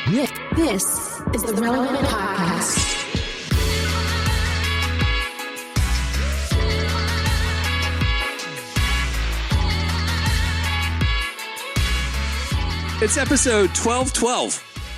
This is the Relevant Podcast. It's episode 1212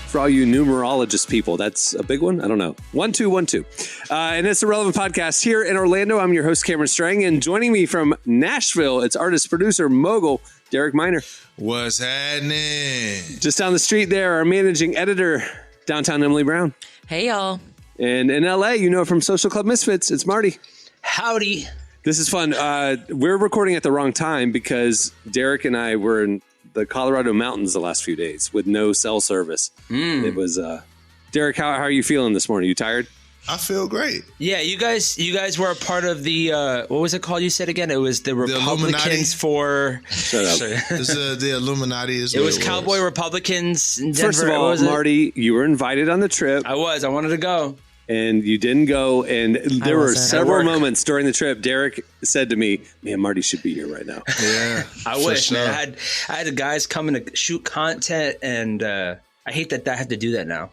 for all you numerologist people. That's a big one. I don't know. 1212. And it's the Relevant Podcast here in Orlando. I'm your host, Cameron Strang. And joining me from Nashville, it's artist, producer, mogul, Derek Miner. What's happening? Just down the street there, our managing editor, downtown Emily Brown. Hey, y'all. And in LA, you know from Social Club Misfits, it's Marty. Howdy. This is fun. We're recording at the wrong time because Derek and I were in the Colorado mountains the last few days with no cell service. It was Derek, how are you feeling this morning? You tired? I feel great. Yeah, you guys were a part of the what was it called? You said again? It was the Republicans for. Shut up. It's the Illuminati. It was Cowboy Republicans in Denver. First of all, Marty, you were invited on the trip. I wanted to go. And you didn't go. And there were several moments during the trip. Derek said to me, man, Marty should be here right now. Yeah. I wish, man. I had guys coming to shoot content, and I hate that I have to do that now.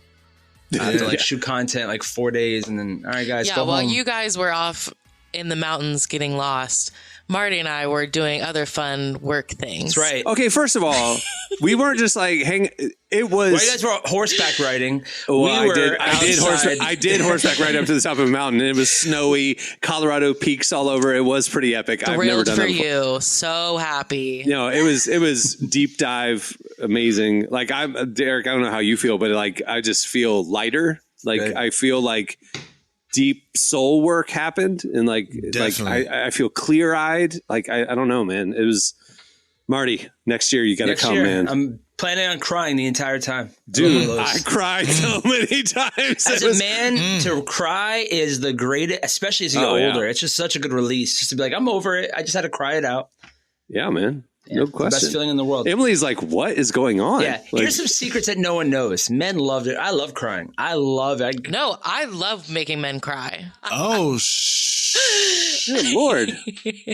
I have to shoot content like 4 days, and then, all right, guys, go home. You guys were off in the mountains getting lost. Marty and I were doing other fun work things. That's right. Okay, first of all, we weren't just like it was. Well, you guys were horseback riding. Well, I did horseback ride up to the top of a mountain, and it was snowy, Colorado peaks all over. It was pretty epic. I've never done that before. You. So happy. You know, it was deep dive, amazing. Like Derek, I don't know how you feel, but like I just feel lighter. Like I feel like deep soul work happened, and like I feel clear eyed. Like I don't know, man. It was Marty. Next year you got to come, man. I'm planning on crying the entire time, dude. I cried so many times. As a man, to cry is the greatest, especially as you get older. Yeah. It's just such a good release, just to be like, I'm over it. I just had to cry it out. Yeah, man. Yeah, no question. The best feeling in the world. Emily's like, what is going on? Yeah. Here's some secrets that no one knows. Men loved it. I love crying. I love it. No, I love making men cry. Oh, good Lord.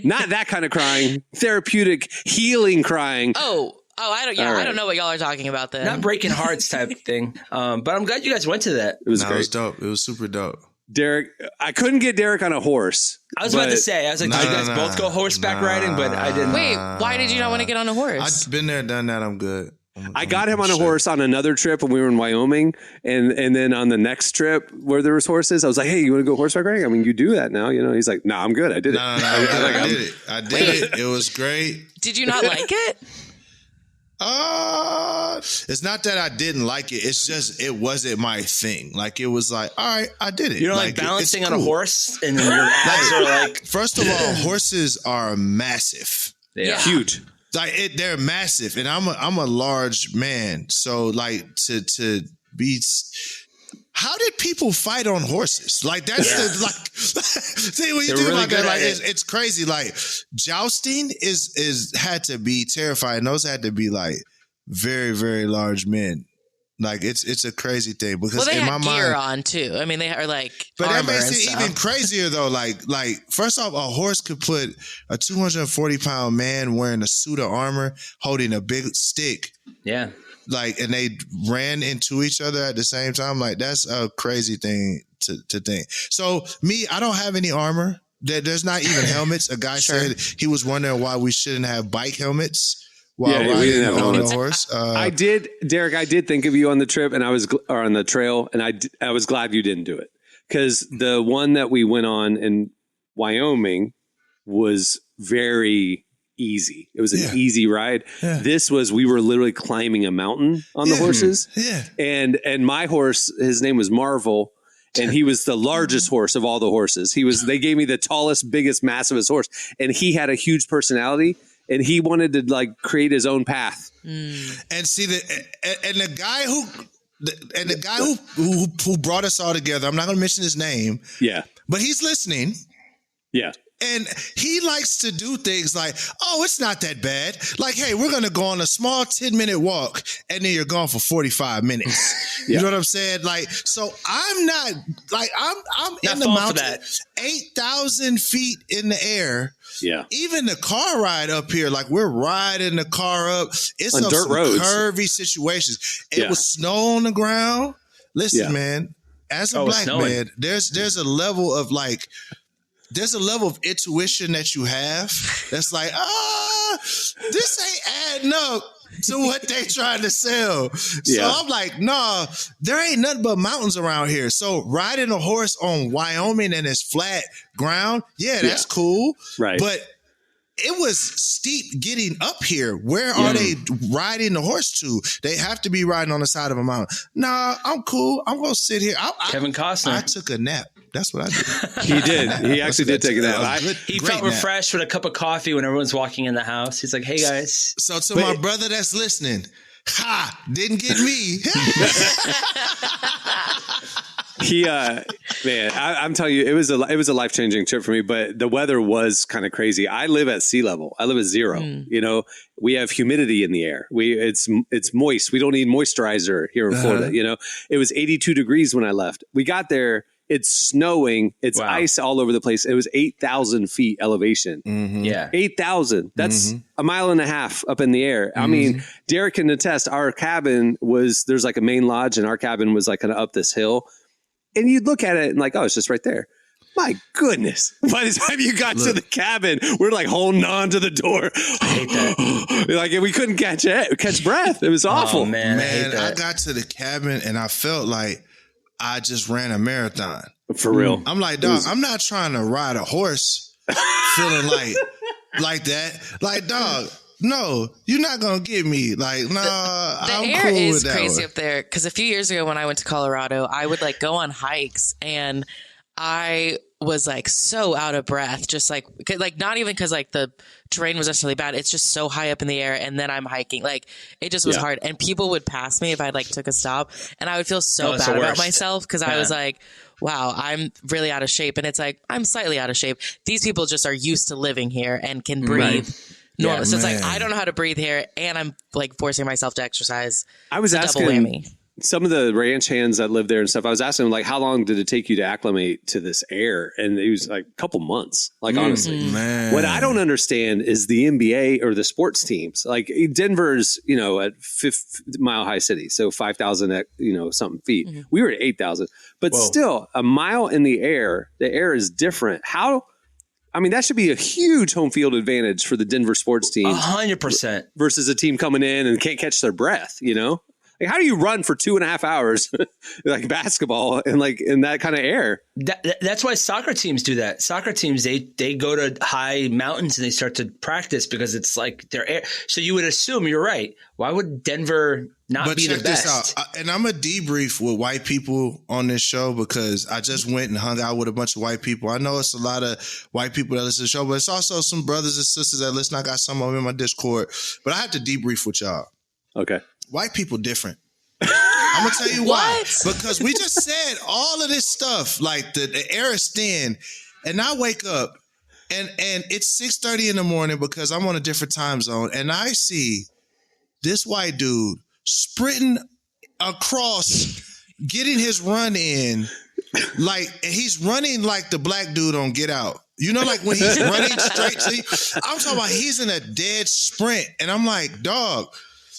Not that kind of crying. Therapeutic, healing crying. Oh, I don't. Yeah, right. I don't know what y'all are talking about then. Not breaking hearts type thing. But I'm glad you guys went to that. It was great. It was dope. It was super dope. Derek, I couldn't get Derek on a horse. I was about to say, did you guys both go horseback riding? But I didn't. Wait, why did you not want to get on a horse? I've been there, done that. I'm good. I got him on a horse on another trip when we were in Wyoming. And then on the next trip where there was horses, I was like, hey, you want to go horseback riding? I mean, you do that now. You know, he's like, no, I'm good. I did it. I did it. It was great. Did you not like it? It's not that I didn't like it. It's just it wasn't my thing. Like it was like, all right, I did it. You know, like balancing on a horse and then your abs are like. First of all, horses are massive. Yeah. Huge. Like they're massive, and I'm a large man. So like to be. How did people fight on horses? Like that's see what you do about that. Like it's crazy. Like jousting is had to be terrifying. Those had to be like very, very large men. Like it's a crazy thing because they in had my gear mind, on too. I mean, they are like, but that makes it stuff. even crazier though. Like first off, a horse could put a 240-pound man wearing a suit of armor, holding a big stick. Yeah. Like, and they ran into each other at the same time. Like, that's a crazy thing to think. So, I don't have any armor. There's not even helmets. A guy said he was wondering why we shouldn't have bike helmets while riding on the horse. Derek, I did think of you on the trip and on the trail, and I was glad you didn't do it. Because the one that we went on in Wyoming was very easy. It was an easy ride. Yeah. This was, we were literally climbing a mountain on the horses. Yeah. And my horse, his name was Marvel, and he was the largest horse of all the horses. They gave me the tallest, biggest, massivest horse, and he had a huge personality, and he wanted to like create his own path. And see the guy who brought us all together, I'm not going to mention his name. Yeah. But he's listening. Yeah. And he likes to do things like, oh, it's not that bad. Like, hey, we're going to go on a small 10-minute walk and then you're gone for 45 minutes. You know what I'm saying? Like, so I'm not like, I'm Not in the falling for mountain, that. 8,000 feet in the air. Yeah. Even the car ride up here, like we're riding the car up. It's On up dirt some roads. curvy situations. It Yeah. was snow on the ground. Listen, Yeah. man, as a Oh, it's black snowing. man, there's a level of like, there's a level of intuition that you have that's like, this ain't adding up to what they trying to sell. So Yeah. I'm like, nah, there ain't nothing but mountains around here. So riding a horse on Wyoming and it's flat ground, that's cool. Right. But it was steep getting up here. Where are they riding the horse to? They have to be riding on the side of a mountain. Nah, I'm cool. I'm going to sit here. Kevin Costner. I took a nap. That's what I did. He did. He actually did take a nap. He felt refreshed with a cup of coffee when everyone's walking in the house. He's like, hey, guys. So to my brother that's listening, didn't get me. He, man, I'm telling you, it was a life-changing trip for me, but the weather was kind of crazy. I live at sea level. I live at 0. You know, we have humidity in the air. It's moist. We don't need moisturizer here in Florida. You know, it was 82 degrees when I left. We got there. It's snowing. It's ice all over the place. It was 8,000 feet elevation. Yeah. 8,000. That's a mile and a half up in the air. I mean, Derek can attest, our cabin there's like a main lodge and our cabin was like kind of up this hill. And you'd look at it and like, oh, it's just right there. My goodness. By the time you got to the cabin, we're like holding on to the door. I hate that. Like we couldn't catch breath. It was awful. Oh, man. I hate Man, that. I got to the cabin and I felt like I just ran a marathon. For real. I'm like, dog, I'm not trying to ride a horse feeling like that. Like, dog, no, you're not going to get me. Like, nah, I'm The air cool is with that crazy one. up there because a few years ago when I went to Colorado, I would like go on hikes and I was like so out of breath, just like not even because like the terrain was necessarily bad. It's just so high up in the air, and then I'm hiking. Like it just was hard, and people would pass me if I like took a stop, and I would feel so it's bad the about worst. myself because I was like, wow, I'm really out of shape, and it's like I'm slightly out of shape. These people just are used to living here and can breathe. Normal. Yeah, so it's like man. I don't know how to breathe here, and I'm like forcing myself to exercise. I was Double asking whammy. some of the ranch hands that live there and stuff. I was asking them like, how long did it take you to acclimate to this air? And it was like a couple months. Like honestly, Man. what I don't understand is the NBA or the sports teams. Like Denver's, you know, at Mile High City, so 5,000 something feet. We were at 8,000, but still a mile in the air is different. How? I mean, that should be a huge home field advantage for the Denver sports team 100%. versus a team coming in and can't catch their breath, you know? Like, how do you run for 2.5 hours like basketball and like in that kind of air? That's why soccer teams do that. Soccer teams, they go to high mountains and they start to practice because it's like their air. So you would assume you're right. Why would Denver not be the check best? this out. And I'm a debrief with white people on this show because I just went and hung out with a bunch of white people. I know it's a lot of white people that listen to the show, but it's also some brothers and sisters that listen. I got some of them in my Discord, but I have to debrief with y'all. Okay. White people different. I'm gonna tell you why. What? Because we just said all of this stuff, like the air is thin, and I wake up and it's 6:30 in the morning because I'm on a different time zone, and I see this white dude sprinting across, getting his run in, like he's running like the black dude on Get Out. You know, like when he's running straight to you. I'm talking about he's in a dead sprint, and I'm like, dog,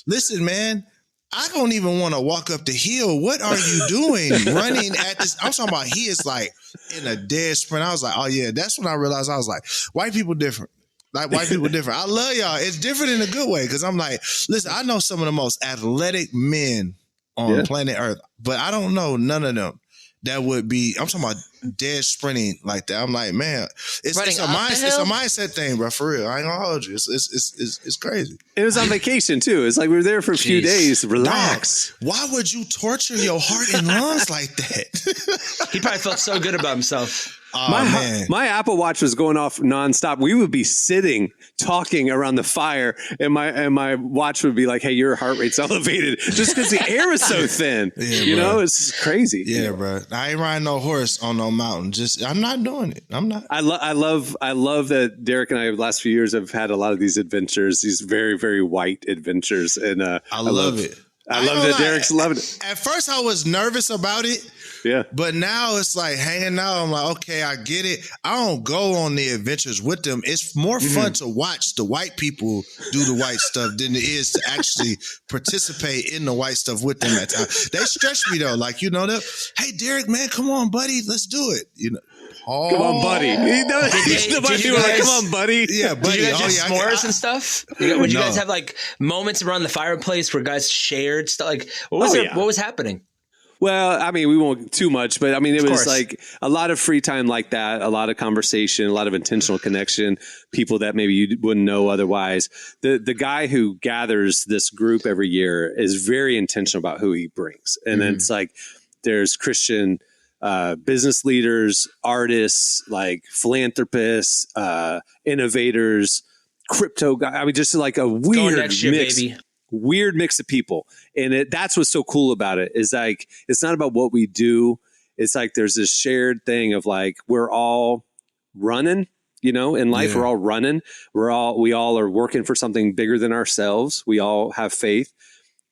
listen, man. I don't even want to walk up the hill. What are you doing running at this? I'm talking about he is like in a dead sprint. I was like, oh yeah, that's when I realized I was like, white people different. Like white people different. I love y'all. It's different in a good way because I'm like, listen, I know some of the most athletic men on planet Earth, but I don't know none of them that would be, I'm talking about dead sprinting like that. I'm like, man, it's a mindset thing, bro. For real. I ain't gonna hold you. It's crazy. It was on vacation too. It's like we were there for a few days. Relax. Dog, why would you torture your heart and lungs like that? He probably felt so good about himself. Oh, man. My Apple Watch was going off nonstop. We would be sitting talking around the fire, and my watch would be like, "Hey, your heart rate's elevated," just because the air is so thin. You know, it's crazy. Yeah, bro. I ain't riding no horse on no mountain. I'm not doing it. I'm not. I love that Derek and I, the last few years, have had a lot of these adventures, these very, very white adventures, and I love it. I love that Derek's loving it. At first, I was nervous about it. Yeah. But now it's like hanging out. I'm like, okay, I get it. I don't go on the adventures with them. It's more fun to watch the white people do the white stuff than it is to actually participate in the white stuff with them at times. They stretch me though. Like, hey, Derek, man, come on, buddy. Let's do it. Oh. Come on, buddy. Come on, buddy. Yeah, buddy. Did you guys do s'mores and stuff? Would you guys have like moments around the fireplace where guys shared stuff? Like, what was happening? Well, I mean, we won't too much, but I mean, it was like a lot of free time like that, a lot of conversation, a lot of intentional connection, people that maybe you wouldn't know otherwise. The guy who gathers this group every year is very intentional about who he brings. And then it's like there's Christian business leaders, artists, like philanthropists, innovators, crypto guys. I mean, just like a weird mix. Baby. Weird mix of people. And that's what's so cool about it is like, it's not about what we do. It's like, there's this shared thing of like, we're all running, in life, we're all running. We all are working for something bigger than ourselves. We all have faith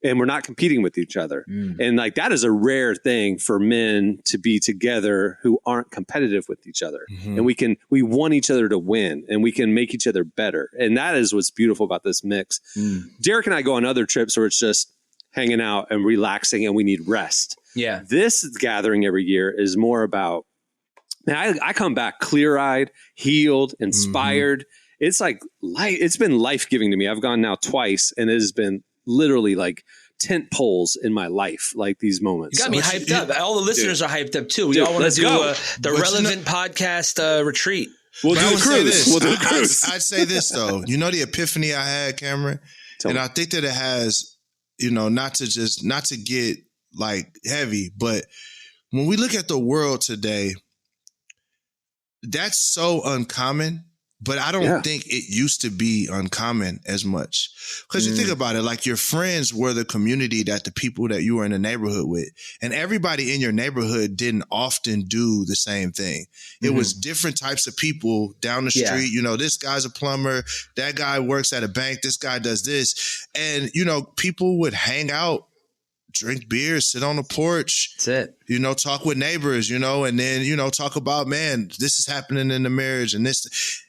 and we're not competing with each other. And like, that is a rare thing for men to be together who aren't competitive with each other. And we want each other to win and we can make each other better. And that is what's beautiful about this mix. Derek and I go on other trips where it's just hanging out and relaxing and we need rest. Yeah. This gathering every year is more about, man, I come back clear-eyed, healed, inspired. It's like it's been life-giving to me. I've gone now twice and it has been literally like tent poles in my life, like these moments. You got me hyped up. All the listeners are hyped up too. We all want to do the Relevant podcast retreat. We'll do the cruise. I'd say this though. The epiphany I had, Cameron, I think that it has, not to get like heavy, but when we look at the world today, that's so uncommon. But I don't think it used to be uncommon as much. Because you think about it, like your friends were the community that the people that you were in the neighborhood with. And everybody in your neighborhood didn't often do the same thing. It was different types of people down the street. This guy's a plumber. That guy works at a bank. This guy does this. And, people would hang out, drink beer, sit on the porch. That's it. Talk with neighbors, and then, talk about, man, this is happening in the marriage and this.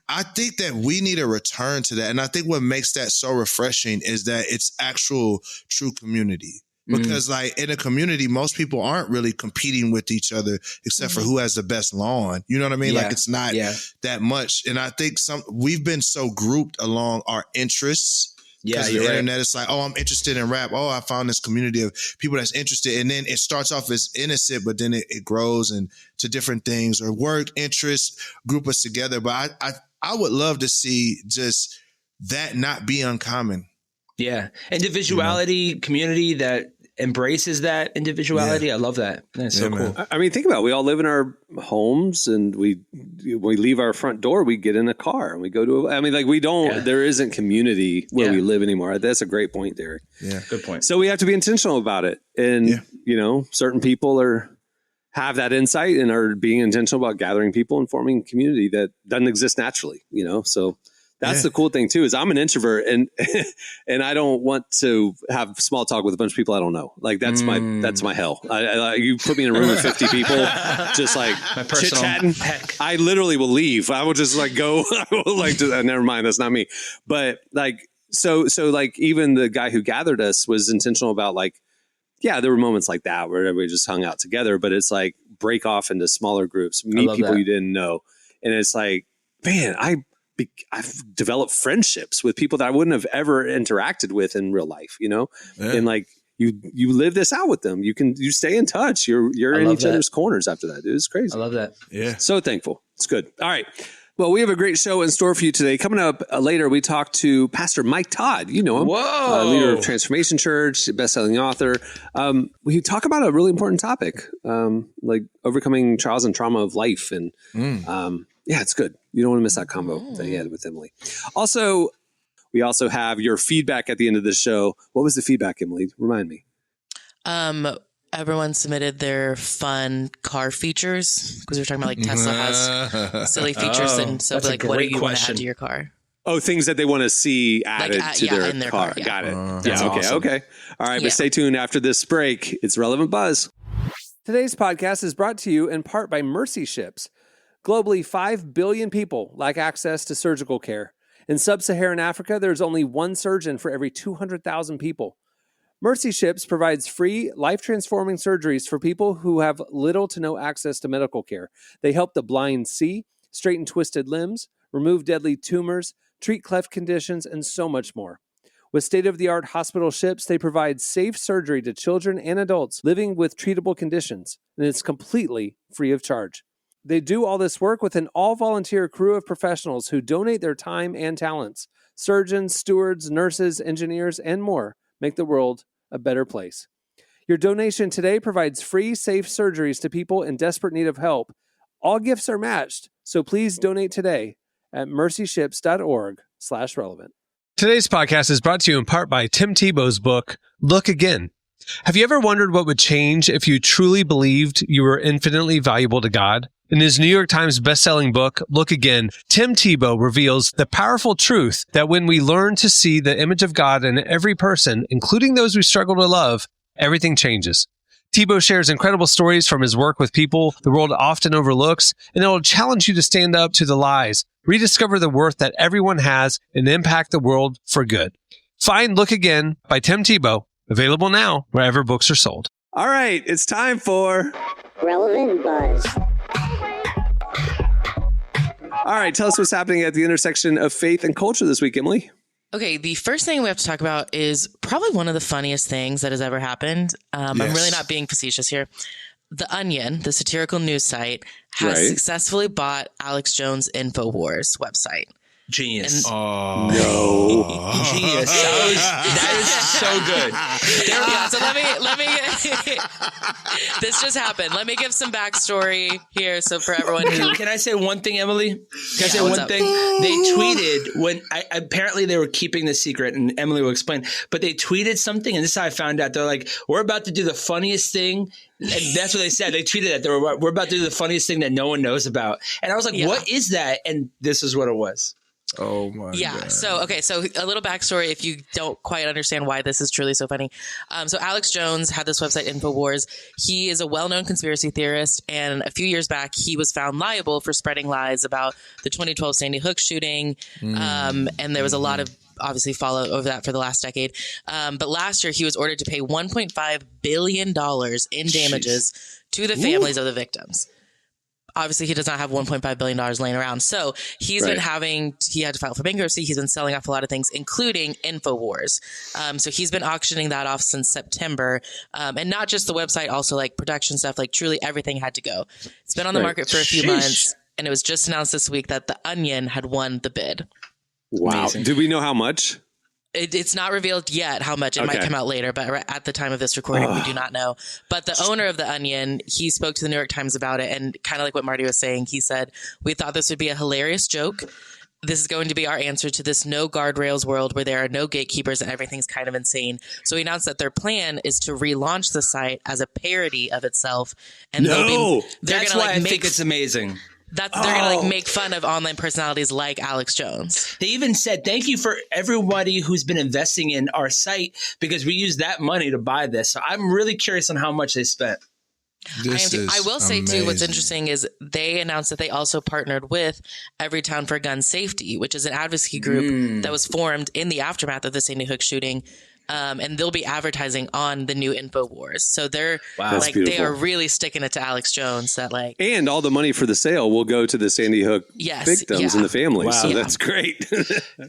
I think that we need a return to that. And I think what makes that so refreshing is that it's actual true community. Because like in a community, most people aren't really competing with each other except for who has the best lawn. You know what I mean? Yeah. Like it's not that much. And I think we've been so grouped along our interests. Yeah, the internet, it's like, oh, I'm interested in rap. Oh, I found this community of people that's interested. And then it starts off as innocent, but then it grows into different things or work, interests, group us together. But I would love to see just that not be uncommon. Yeah. Individuality, community that embraces that individuality. Yeah. I love that. That's so cool. I mean, think about it. We all live in our homes and we leave our front door, we get in a car and we go to there isn't community where we live anymore. That's a great point, Derek. Yeah. Good point. So we have to be intentional about it. And, certain people have that insight and are being intentional about gathering people and forming community that doesn't exist naturally, so that's the cool thing too, is I'm an introvert and I don't want to have small talk with a bunch of people I don't know. Like that's my hell. You put me in a room with 50 people, just like chit chatting. I literally will leave. I will just like go. I will like never mind. That's not me. But like, so like even the guy who gathered us was intentional about like, yeah, there were moments like that where everybody just hung out together, but it's like break off into smaller groups, meet people you didn't know. And it's like, man, I've developed friendships with people that I wouldn't have ever interacted with in real life, and like you live this out with them. You stay in touch. You're in each other's corners after that. Dude, it's crazy. I love that. Yeah. So thankful. It's good. All right. Well, we have a great show in store for you today. Coming up later, we talk to Pastor Mike Todd. You know him. Whoa. Leader of Transformation Church, best-selling author. We talk about a really important topic, like overcoming trials and trauma of life. And yeah, it's good. You don't want to miss that convo that he had with Emily. Also, we also have your feedback at the end of the show. What was the feedback, Emily? Remind me. Everyone submitted their fun car features because we were talking about like Tesla has silly features, and so like, what do you want to add to your car? Oh, things that they want to see added to their car. Yeah. Got it. That's awesome. Okay. All right, but stay tuned after this break. It's Relevant Buzz. Today's podcast is brought to you in part by Mercy Ships. Globally, 5 billion people lack access to surgical care. In sub-Saharan Africa, there's only one surgeon for every 200,000 people. Mercy Ships provides free, life-transforming surgeries for people who have little to no access to medical care. They help the blind see, straighten twisted limbs, remove deadly tumors, treat cleft conditions, and so much more. With state-of-the-art hospital ships, they provide safe surgery to children and adults living with treatable conditions, and it's completely free of charge. They do all this work with an all-volunteer crew of professionals who donate their time and talents. Surgeons, stewards, nurses, engineers, and more make the world a better place. Your donation today provides free, safe surgeries to people in desperate need of help. All gifts are matched, so please donate today at mercyships.org/relevant. Today's podcast is brought to you in part by Tim Tebow's book, Look Again. Have you ever wondered what would change if you truly believed you were infinitely valuable to God? In his New York Times bestselling book, Look Again, Tim Tebow reveals the powerful truth that when we learn to see the image of God in every person, including those we struggle to love, everything changes. Tebow shares incredible stories from his work with people the world often overlooks, and it will challenge you to stand up to the lies, rediscover the worth that everyone has, and impact the world for good. Find Look Again by Tim Tebow, available now wherever books are sold. All right, it's time for Relevant Buzz. All right, tell us what's happening at the intersection of faith and culture this week, Emily. Okay, the first thing we have to talk about is probably one of the funniest things that has ever happened. I'm really not being facetious here. The Onion, the satirical news site, has successfully bought Alex Jones' InfoWars website. Genius. No. Genius. That is so good. So let me this just happened. Let me give some backstory here. So for everyone who Can I say one thing, Emily? Can I say what's one up? thing? They tweeted when apparently they were keeping the secret, and Emily will explain, but they tweeted something, and this is how I found out. They're like, we're about to do the funniest thing. And that's what they said. They tweeted that we're about to do the funniest thing that no one knows about. And I was like, what is that? And this is what it was. Oh my God. So a little backstory if you don't quite understand why this is truly so funny. So Alex Jones had this website, InfoWars. He is a well-known conspiracy theorist, and a few years back he was found liable for spreading lies about the 2012 Sandy Hook shooting. And there was a lot of obviously follow over that for the last decade. But last year he was ordered to pay $1.5 billion in damages to the families of the victims. Obviously, he does not have $1.5 billion laying around. So he's been he had to file for bankruptcy. He's been selling off a lot of things, including InfoWars. So he's been auctioning that off since September. And not just the website, also like production stuff, like truly everything had to go. It's been on the market for a few months. And it was just announced this week that The Onion had won the bid. Wow. Amazing. Did we know how much? It's not revealed yet how much. It might come out later, but at the time of this recording, we do not know. But the owner of The Onion, he spoke to the New York Times about it, and kind of like what Marty was saying, he said, we thought this would be a hilarious joke. This is going to be our answer to this no guardrails world where there are no gatekeepers and everything's kind of insane. So he announced that their plan is to relaunch the site as a parody of itself. And That's why I think it's amazing. They're going to make fun of online personalities like Alex Jones. They even said, thank you for everybody who's been investing in our site because we use that money to buy this. So I'm really curious on how much they spent. I will say, too, what's interesting is they announced that they also partnered with Everytown for Gun Safety, which is an advocacy group that was formed in the aftermath of the Sandy Hook shooting. And they'll be advertising on the new InfoWars. So they're they are really sticking it to Alex Jones and all the money for the sale will go to the Sandy Hook victims and the families. Wow. So that's great.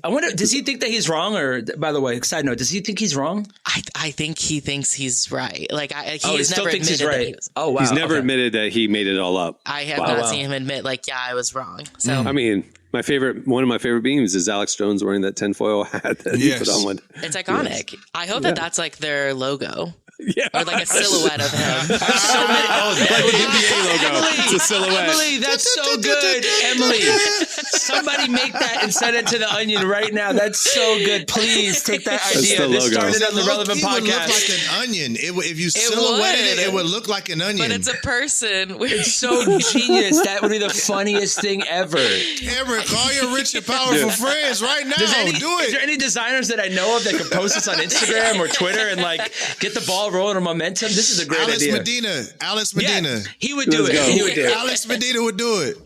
I wonder, does he think that he's wrong? Or by the way, side note, does he think he's wrong? I think he thinks he's right. He still thinks he's right. He's never admitted that he made it all up. I have not seen him admit I was wrong. So I mean, One of my favorite memes is Alex Jones wearing that tinfoil hat that he put on one. It's iconic. I hope that that's like their logo. Yeah. Or like a silhouette of him. So many. Oh, Like the NBA logo. It's a silhouette. Emily, that's so good. Emily, somebody make that and send it to the Onion right now. That's so good. Please take that idea. the This logo. started on the Relevant It would look podcast. like an onion. If you silhouetted it would look like an onion. But it's a person. It's so genius. That would be the funniest thing ever. Cameron, call your rich and powerful friends right now. Is there any designers that I know of that could post this on Instagram or Twitter and like get the ball rolling or momentum? This is a great idea. Alex Medina. Yeah, he would do it. go. He would do it. Alex Medina would do it.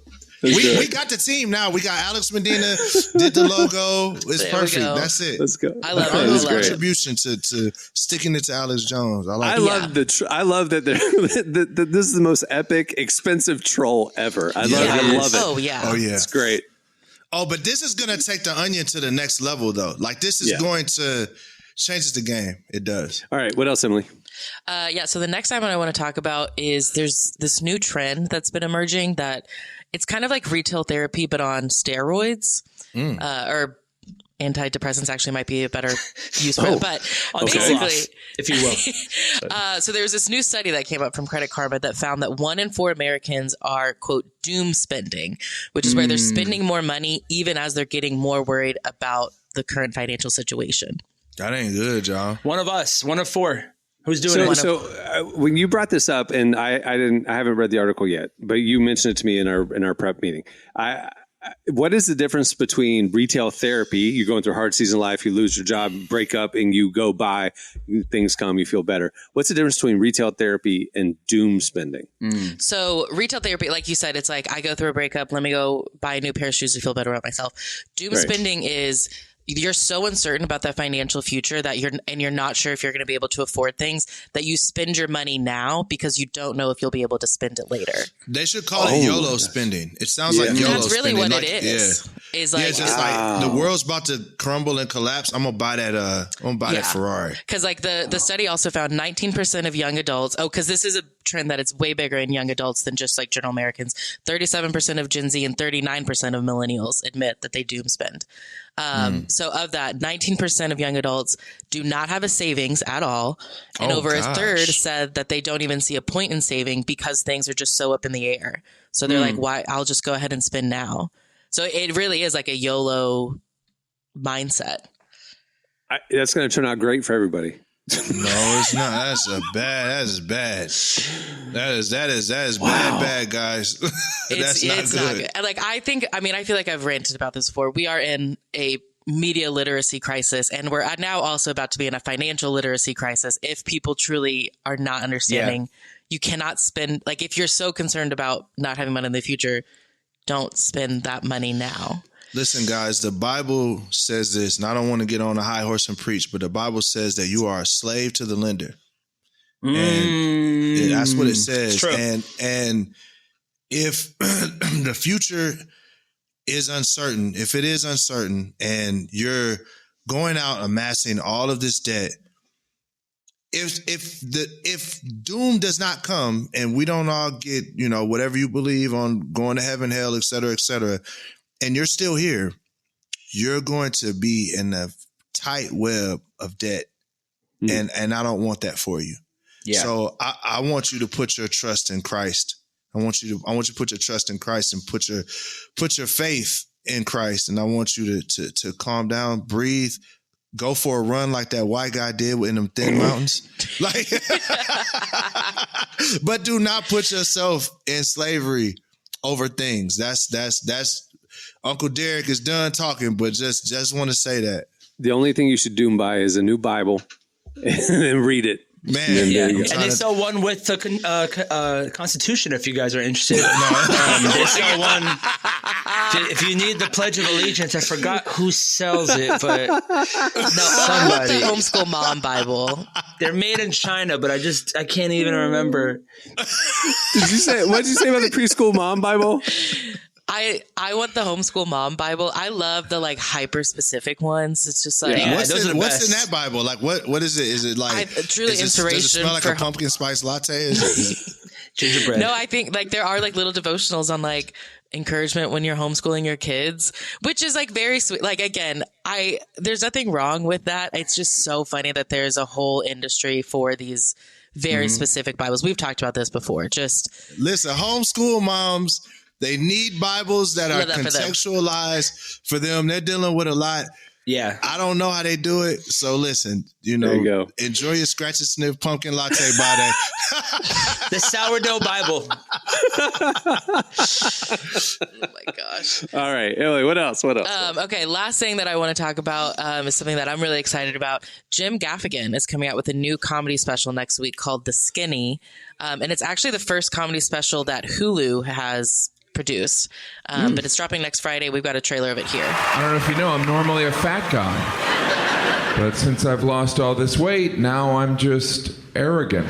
good. We got the team now. We got Alex Medina, did the logo. It's There we perfect. go. That's it. Let's go. I love it. Our I little love it. contribution to sticking it to Alex Jones. I like I it. love I love that this is the most epic, expensive troll ever. I love it. Oh, yeah. Oh, yeah. It's great. Oh, but this is going to take the Onion to the next level, though. Like, this is going to changes the game. It does. All right. What else, Emily? So the next time I want to talk about is there's this new trend that's been emerging that it's kind of like retail therapy, but on steroids, or antidepressants actually might be a better use for it. But basically, if you will. so there's this new study that came up from Credit Karma that found that 1 in 4 Americans are, quote, doom spending, which is where they're spending more money even as they're getting more worried about the current financial situation. That ain't good, y'all. One of us, 1 of 4. Who's doing it? So when you brought this up, and I haven't read the article yet, but you mentioned it to me in our prep meeting. What is the difference between retail therapy? You're going through a hard season of life, you lose your job, break up, and you go buy, things come, you feel better. What's the difference between retail therapy and doom spending? So retail therapy, like you said, it's like I go through a breakup, let me go buy a new pair of shoes to feel better about myself. Doom spending is you're so uncertain about that financial future that you're not sure if you're going to be able to afford things that you spend your money now because you don't know if you'll be able to spend it later. They should call it YOLO spending. It sounds like YOLO That's really spending. what it is. Yeah. Is like, It's just like the world's about to crumble and collapse. I'm gonna buy that. That Ferrari. Because like the study also found 19% of young adults. Oh, because this is a trend that it's way bigger in young adults than just like general Americans. 37% of Gen Z and 39% of millennials admit that they doom spend. So of that, 19% of young adults do not have a savings at all. And over a third said that they don't even see a point in saving because things are just so up in the air. So they're like, why? I'll just go ahead and spend now. So it really is like a YOLO mindset. That's going to turn out great for everybody. No, it's not. That is bad. That is bad, guys. That's not good. Like, I feel like I've ranted about this before. We are in a media literacy crisis, and we're now also about to be in a financial literacy crisis. If people truly are not understanding, you cannot spend, like, if you're so concerned about not having money in the future, don't spend that money now. Listen, guys, the Bible says this, and I don't want to get on a high horse and preach, but the Bible says that you are a slave to the lender. And that's what it says. True. And if the future is uncertain, if it is uncertain and you're going out amassing all of this debt, if doom does not come and we don't all get, whatever you believe on going to heaven, hell, et cetera, and you're still here, you're going to be in a tight web of debt. And I don't want that for you. Yeah. So I want you to put your trust in Christ. I want you to put your trust in Christ and put your faith in Christ. And I want you to calm down, breathe, go for a run like that white guy did in them thin mountains. But do not put yourself in slavery over things. That's Uncle Derek is done talking, but just want to say that. The only thing you should doom buy is a new Bible and read it. Man, and they sell one with the Constitution if you guys are interested. They sell one. If you need the Pledge of Allegiance, I forgot who sells it, but somebody. The Homeschool Mom Bible. They're made in China, but I can't even remember. What did you say about the preschool mom Bible? I want the Homeschool Mom Bible. I love the like hyper specific ones. It's just like what's in that Bible? Like what is it? Is it like truly inspiration? Does it smell like a pumpkin spice latte? Is it gingerbread? No, I think like there are like little devotionals on like encouragement when you're homeschooling your kids, which is like very sweet. Like, again, there's nothing wrong with that. It's just so funny that there's a whole industry for these very specific Bibles. We've talked about this before. Just listen, homeschool moms, they need Bibles that are contextualized for them. They're dealing with a lot. Yeah. I don't know how they do it. So listen, there you go. Enjoy your scratch and sniff pumpkin latte by day. The sourdough Bible. oh my gosh. All right, Ellie, what else? Okay, last thing that I want to talk about is something that I'm really excited about. Jim Gaffigan is coming out with a new comedy special next week called The Skinny. And it's actually the first comedy special that Hulu has produced. But it's dropping next Friday. We've got a trailer of it here. I don't know if you know, I'm normally a fat guy. But since I've lost all this weight, now I'm just arrogant.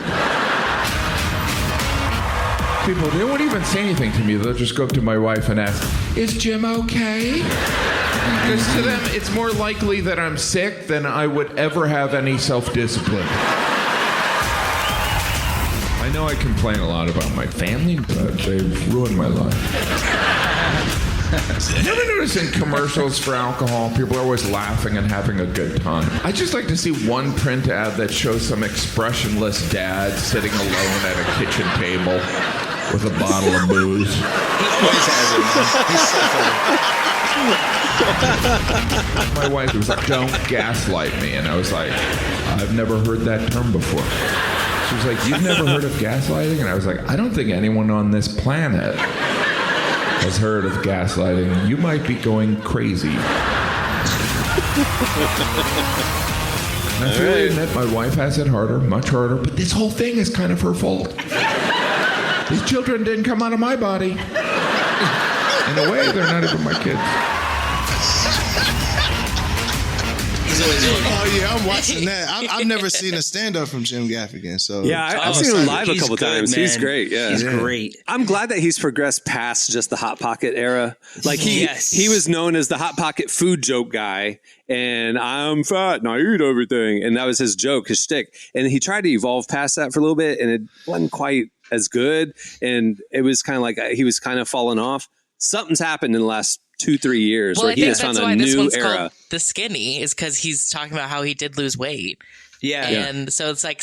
People, they won't even say anything to me. They'll just go up to my wife and ask, "Is Jim okay?" Because to them, it's more likely that I'm sick than I would ever have any self-discipline. I know I complain a lot about my family, but they've ruined my life. You ever notice in commercials for alcohol, people are always laughing and having a good time? I just like to see one print ad that shows some expressionless dad sitting alone at a kitchen table with a bottle of booze. He always has it. He's so funny. My wife was like, "Don't gaslight me." And I was like, "I've never heard that term before." She was like, "You've never heard of gaslighting?" And I was like, "I don't think anyone on this planet has heard of gaslighting. You might be going crazy." And I freely admit my wife has it harder, much harder, but this whole thing is kind of her fault. These children didn't come out of my body. In a way, they're not even my kids. Oh yeah, I'm watching that. I've never seen a stand-up from Jim Gaffigan. So yeah, I've seen him live a couple times. Man. He's great. Yeah, he's great. I'm glad that he's progressed past just the Hot Pocket era. Like he was known as the Hot Pocket food joke guy, and I'm fat and I eat everything, and that was his joke, his shtick. And he tried to evolve past that for a little bit, and it wasn't quite as good. And it was kind of like he was kind of falling off. Something's happened in the last 2-3 years where he has found a new era. The Skinny is because he's talking about how he did lose weight. Yeah. And so it's like,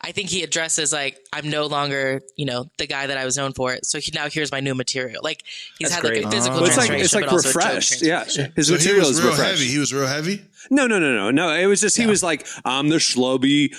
I think he addresses like, I'm no longer, the guy that I was known for. So now here's my new material. Like he's That's had great. like a physical transformation. It's like but also a joke refreshed. Yeah. His so material he was is real refreshed. heavy. He was real heavy? No. It was just, he was like, I'm the schlubby,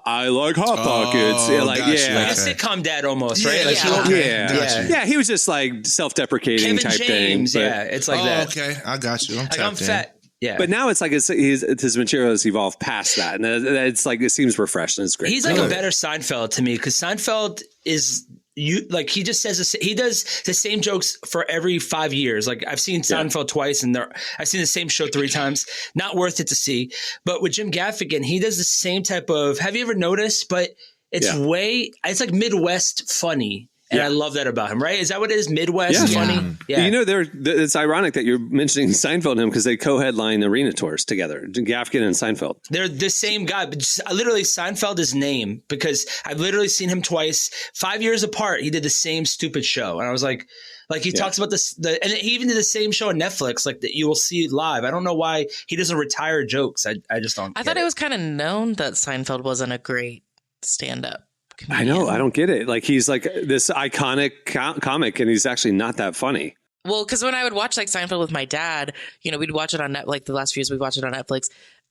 I like Hot Pockets. Yeah, like, gotcha. yeah. Like a sitcom dad almost, right? Yeah, Like, Gotcha. Yeah, he was just like self-deprecating Kevin type James, thing. yeah, it's like that. Okay, I got you. I'm fat. Yeah. But now it's like his material has evolved past that, and it's like it seems refreshed and it's great. He's like a better Seinfeld to me because Seinfeld is he just says he does the same jokes for every 5 years. Like I've seen Seinfeld twice, and I've seen the same show 3 times. Not worth it to see. But with Jim Gaffigan, he does the same type of. Have you ever noticed? But it's it's like Midwest funny. And I love that about him, right? Is that what it is? Midwest funny? Yeah. It's ironic that you're mentioning Seinfeld and him because they co-headline arena tours together, Gaffigan and Seinfeld. They're the same guy, but just, literally Seinfeld is name because I've literally seen him twice, 5 years apart. He did the same stupid show. And I was like he talks about this, and he even did the same show on Netflix, like that you will see live. I don't know why he doesn't retire jokes. I just don't. I thought it was kind of known that Seinfeld wasn't a great stand-up comedian. I know. I don't get it. Like he's like this iconic comic, and he's actually not that funny. Well, because when I would watch like Seinfeld with my dad, we'd watch it on Netflix. Like the last few years, we watched it on Netflix.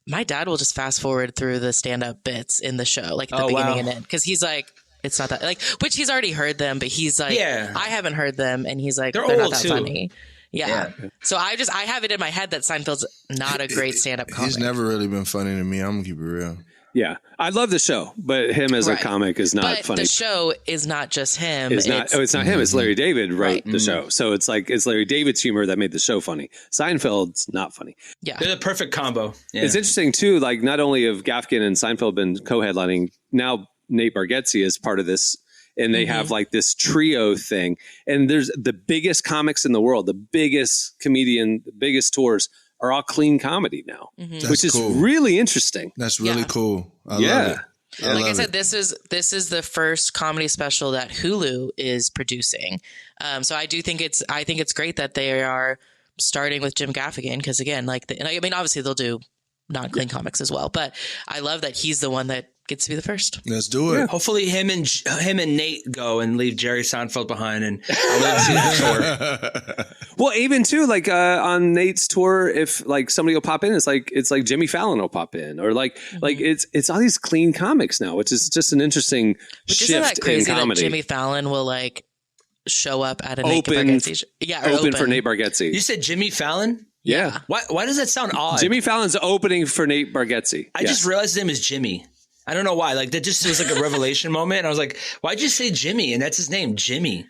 My dad will just fast forward through the stand-up bits in the show, like at the beginning and end, because he's like, it's not that like, which he's already heard them, but he's like, I haven't heard them, and he's like, they're not that funny. Yeah. So I have it in my head that Seinfeld's not a great stand-up comic. He's never really been funny to me. I'm gonna keep it real. Yeah, I love the show, but him as a comic is not funny. The show is not just him. It's not him. It's Larry David wrote the show. So it's like it's Larry David's humor that made the show funny. Seinfeld's not funny. Yeah. They're the perfect combo. Yeah. It's interesting, too, like not only have Gaffigan and Seinfeld been co-headlining, now Nate Bargatze is part of this, and they have like this trio thing. And there's the biggest comics in the world, the biggest comedian, the biggest tours are all clean comedy now, which is really interesting. That's really cool. I love it. Like I said, this is the first comedy special that Hulu is producing. So I think it's great that they are starting with Jim Gaffigan, because again, obviously they'll do non-clean comics as well, but I love that he's the one that gets to be the first. Let's do it. Yeah. Hopefully him and Nate go and leave Jerry Seinfeld behind, and I'll let see that tour. Well, even too, like on Nate's tour, if like somebody will pop in, it's like Jimmy Fallon will pop in, or like it's all these clean comics now, which is just an interesting shift isn't that crazy in comedy. that Jimmy Fallon will like show up at an open for Nate Bargatze. You said Jimmy Fallon? Yeah. Why does that sound odd? Jimmy Fallon's opening for Nate Bargatze. I just realized his name is Jimmy. I don't know why. Like that just was like a revelation moment. And I was like, why'd you say Jimmy? And that's his name, Jimmy.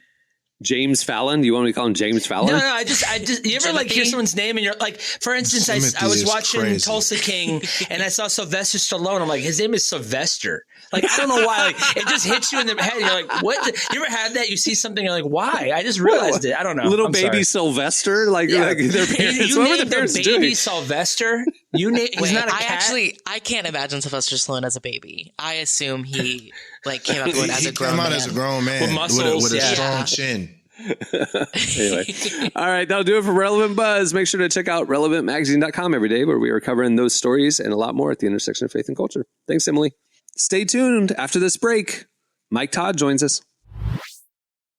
James Fallon? You want me to call him James Fallon? No. I just. You ever like hear someone's name and you're like, for instance, I was watching crazy. Tulsa King and I saw Sylvester Stallone. I'm like, his name is Sylvester. Like I don't know why. Like it just hits you in the head. You're like, what? You ever had that? You see something, you're like, why? I just realized it. I don't know. Little baby Sylvester, like their parents. You what were the named parents the doing? baby Sylvester. He's not a cat. I can't imagine Sylvester Stallone as a baby. I assume he like came out as a grown came out man. as a grown man with muscles, with a strong chin. Anyway, all right, that'll do it for Relevant Buzz. Make sure to check out relevantmagazine.com every day, where we are covering those stories and a lot more at the intersection of faith and culture. Thanks, Emily. Stay tuned. After this break, Mike Todd joins us.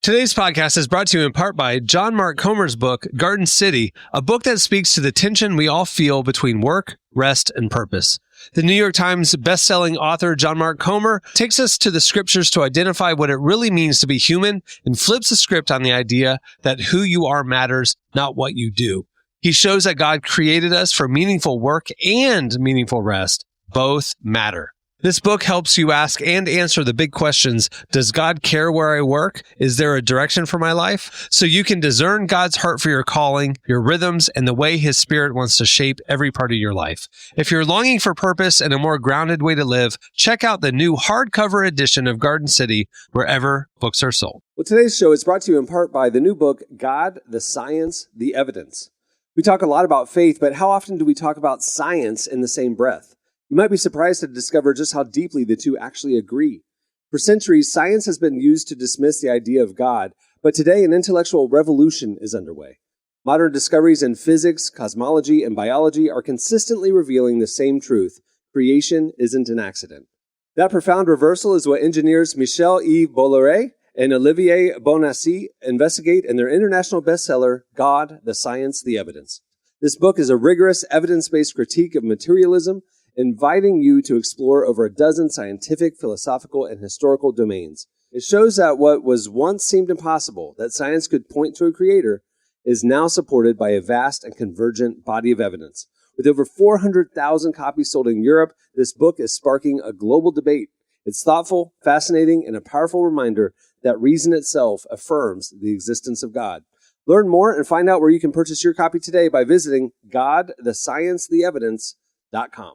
Today's podcast is brought to you in part by John Mark Comer's book, Garden City, a book that speaks to the tension we all feel between work, rest, and purpose. The New York Times bestselling author John Mark Comer takes us to the scriptures to identify what it really means to be human and flips the script on the idea that who you are matters, not what you do. He shows that God created us for meaningful work and meaningful rest. Both matter. This book helps you ask and answer the big questions. Does God care where I work? Is there a direction for my life? So you can discern God's heart for your calling, your rhythms, and the way His Spirit wants to shape every part of your life. If you're longing for purpose and a more grounded way to live, check out the new hardcover edition of Garden City wherever books are sold. Well, today's show is brought to you in part by the new book, God, the Science, the Evidence. We talk a lot about faith, but how often do we talk about science in the same breath? You might be surprised to discover just how deeply the two actually agree. For centuries, science has been used to dismiss the idea of God, but today an intellectual revolution is underway. Modern discoveries in physics, cosmology, and biology are consistently revealing the same truth: creation isn't an accident. That profound reversal is what engineers Michel-Yves Bolloré and Olivier Bonassi investigate in their international bestseller, God, the Science, the Evidence. This book is a rigorous, evidence-based critique of materialism, inviting you to explore over a dozen scientific, philosophical, and historical domains. It shows that what was once seemed impossible, that science could point to a creator, is now supported by a vast and convergent body of evidence. With over 400,000 copies sold in Europe, this book is sparking a global debate. It's thoughtful, fascinating, and a powerful reminder that reason itself affirms the existence of God. Learn more and find out where you can purchase your copy today by visiting godthesciencetheevidence.com.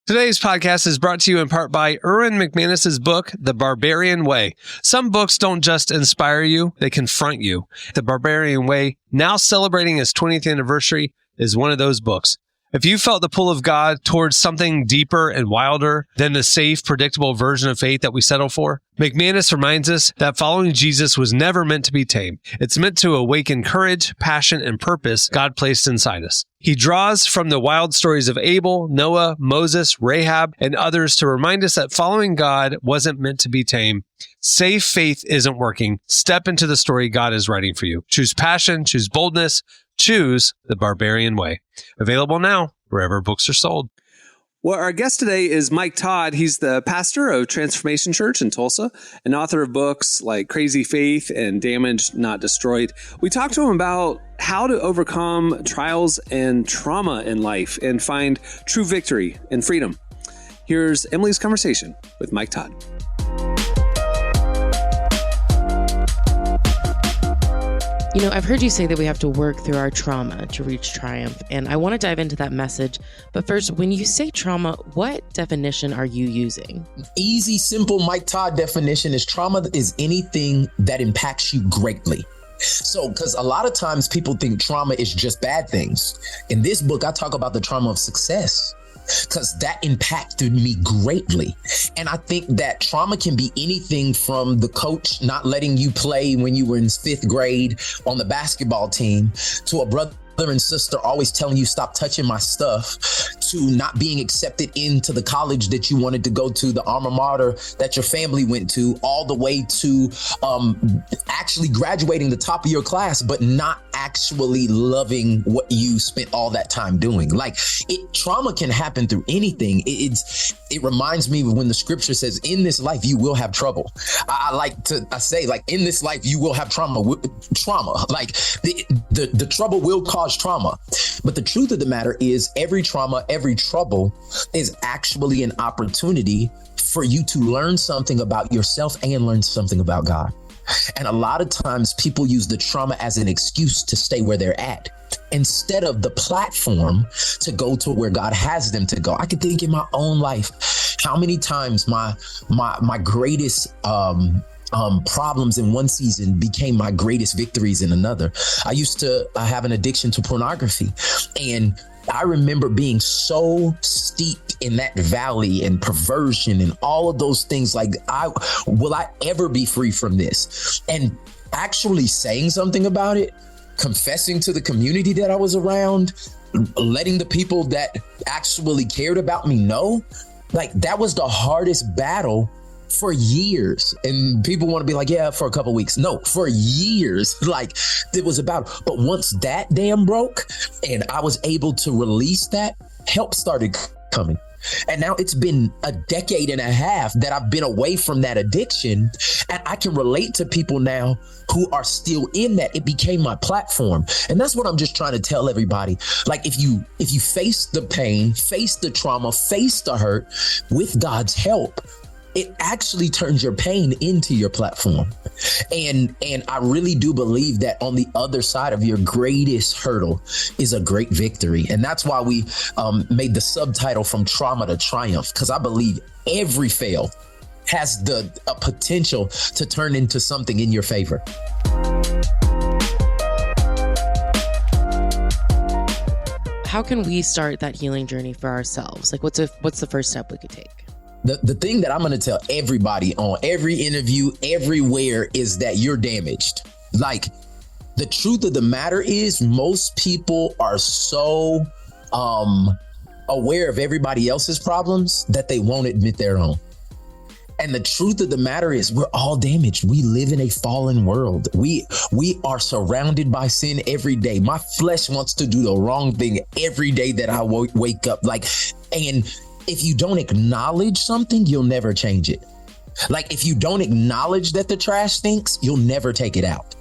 Today's podcast is brought to you in part by Erwin McManus's book, The Barbarian Way. Some books don't just inspire you, they confront you. The Barbarian Way, now celebrating its 20th anniversary, is one of those books. If you felt the pull of God towards something deeper and wilder than the safe, predictable version of faith that we settle for, McManus reminds us that following Jesus was never meant to be tame. It's meant to awaken courage, passion, and purpose God placed inside us. He draws from the wild stories of Abel, Noah, Moses, Rahab, and others to remind us that following God wasn't meant to be tame. Safe faith isn't working. Step into the story God is writing for you. Choose passion, choose boldness, choose the Barbarian Way. Available now wherever books are sold. Well, our guest today is Mike Todd. He's the pastor of Transformation Church in Tulsa and author of books like Crazy Faith and Damaged, Not Destroyed. We talked to him about how to overcome trials and trauma in life and find true victory and freedom. Here's Emily's conversation with Mike Todd. You know, I've heard you say that we have to work through our trauma to reach triumph, and I want to dive into that message. But first, when you say trauma, what definition are you using? Easy, simple Mike Todd definition is trauma is anything that impacts you greatly. So, because a lot of times people think trauma is just bad things. In this book, I talk about the trauma of success. because that impacted me greatly. And I think that trauma can be anything from the coach not letting you play when you were in 5th grade on the basketball team, to a brother and sister always telling you stop touching my stuff, to not being accepted into the college that you wanted to go to, the alma mater that your family went to, all the way to actually graduating the top of your class, but not actually loving what you spent all that time doing. Like, trauma can happen through anything. It reminds me of when the scripture says, in this life, you will have trouble. I say, like, in this life, you will have trauma. Like, the trouble will cause trauma. But the truth of the matter is, every trauma, every trouble is actually an opportunity for you to learn something about yourself and learn something about God. And a lot of times people use the trauma as an excuse to stay where they're at, instead of the platform to go to where God has them to go. I can think in my own life, how many times my greatest problems in one season became my greatest victories in another. I used to have an addiction to pornography, and I remember being so steeped in that valley and perversion and all of those things. Like, will I ever be free from this? And actually saying something about it, confessing to the community that I was around, letting the people that actually cared about me know, like, that was the hardest battle for years. And people want to be like, yeah, for a couple weeks. No, for years. Like, it was about, but once that dam broke and I was able to release that, help started coming. And now it's been a decade and a half that I've been away from that addiction, and I can relate to people now who are still in that. It became my platform. And that's what I'm just trying to tell everybody. Like, if you face the pain, face the trauma, face the hurt with God's help, it actually turns your pain into your platform. And I really do believe that on the other side of your greatest hurdle is a great victory. And that's why we made the subtitle From Trauma to Triumph, because I believe every fail has the potential to turn into something in your favor. How can we start that healing journey for ourselves? Like, what's the first step we could take? The thing that I'm going to tell everybody on every interview, everywhere, is that you're damaged. Like, the truth of the matter is, most people are so aware of everybody else's problems that they won't admit their own. And the truth of the matter is, we're all damaged. We live in a fallen world. We are surrounded by sin every day. My flesh wants to do the wrong thing every day that I wake up. Like, and if you don't acknowledge something, you'll never change it. Like, if you don't acknowledge that the trash stinks, you'll never take it out.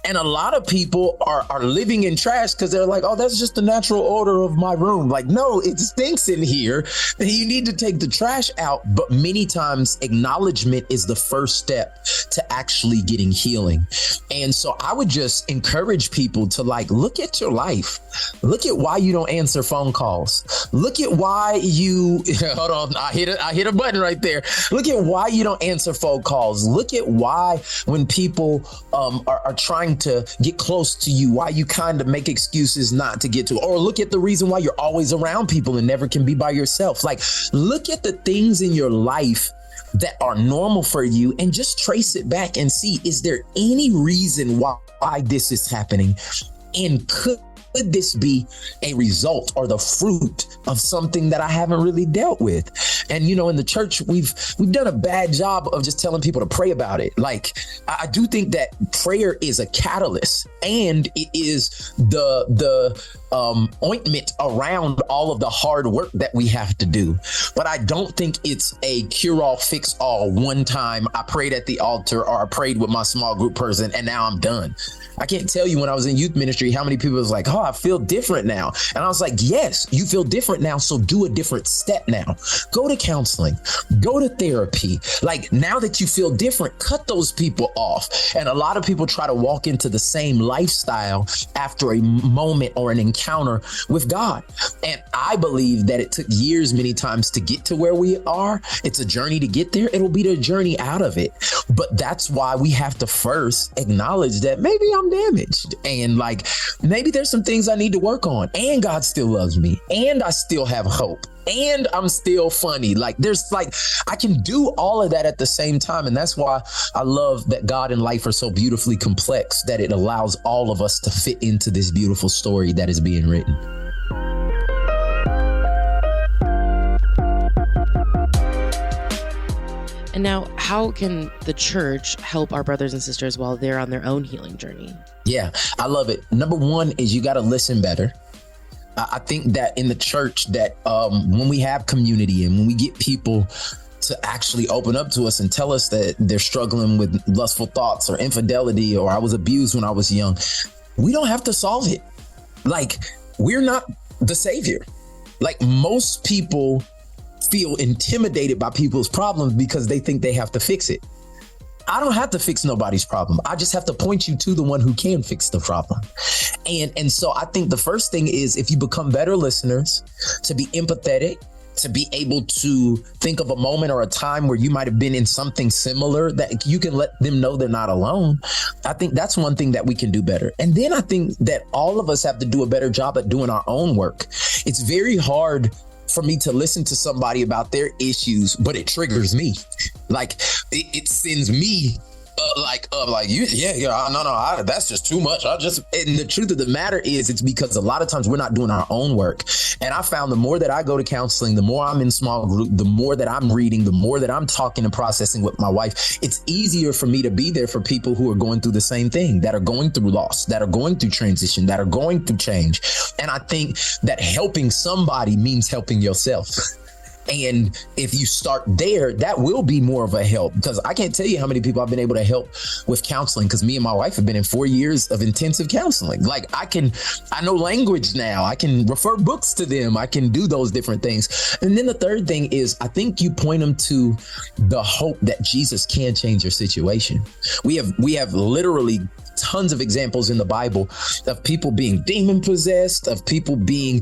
And a lot of people are living in trash because they're like, oh, that's just the natural order of my room. Like, no, it stinks in here. You need to take the trash out. But many times acknowledgement is the first step to actually getting healing. And so I would just encourage people to, like, look at your life. Look at why you don't answer phone calls. Look at why you, hold on, I hit a button right there. Look at why you don't answer phone calls. Look at why when people are trying to get close to you, why you kind of make excuses not to get to, or look at the reason why you're always around people and never can be by yourself. Like, look at the things in your life that are normal for you and just trace it back and see, is there any reason why this is happening? And could this be a result or the fruit of something that I haven't really dealt with? And, you know, in the church, we've done a bad job of just telling people to pray about it. Like, I do think that prayer is a catalyst, and it is the ointment around all of the hard work that we have to do. But I don't think it's a cure-all, fix-all. One time I prayed at the altar, or I prayed with my small group person, and now I'm done. I can't tell you when I was in youth ministry how many people was like, oh, I feel different now. And I was like, yes, you feel different now, so do a different step now. Go to counseling, go to therapy. Like, now that you feel different, cut those people off. And a lot of people try to walk into the same lifestyle after a moment or an encounter with God. And I believe that it took years many times to get to where we are. It's a journey to get there. It'll be the journey out of it. But that's why we have to first acknowledge that maybe I'm damaged, and like, maybe there's some things I need to work on, and God still loves me, and I still have hope. and I'm still funny. Like I can do all of that at the same time. And that's why I love that God and life are so beautifully complex that it allows all of us to fit into this beautiful story that is being written. And now, how can the church help our brothers and sisters while they're on their own healing journey? Yeah, I love it. Number one is you got to listen better. I think that in the church that when we have community and when we get people to actually open up to us and tell us that they're struggling with lustful thoughts or infidelity or I was abused when I was young, we don't have to solve it. Like, we're not the savior. Like, most people feel intimidated by people's problems because they think they have to fix it. I don't have to fix nobody's problem. I just have to point you to the one who can fix the problem. And so I think the first thing is, if you become better listeners, to be empathetic, to be able to think of a moment or a time where you might have been in something similar, that you can let them know they're not alone. I think that's one thing that we can do better. And then I think that all of us have to do a better job at doing our own work. It's very hard for me to listen to somebody about their issues, but it triggers me. Like, it sends me that's just too much. And the truth of the matter is, it's because a lot of times we're not doing our own work. And I found the more that I go to counseling, the more I'm in small group, the more that I'm reading, the more that I'm talking and processing with my wife, it's easier for me to be there for people who are going through the same thing, that are going through loss, that are going through transition, that are going through change. And I think that helping somebody means helping yourself. And if you start there, that will be more of a help, because I can't tell you how many people I've been able to help with counseling, because me and my wife have been in 4 years of intensive counseling. Like, I know language now. I can refer books to them. I can do those different things. And then the third thing is, I think you point them to the hope that Jesus can change your situation. We have literally tons of examples in the Bible of people being demon possessed, of people being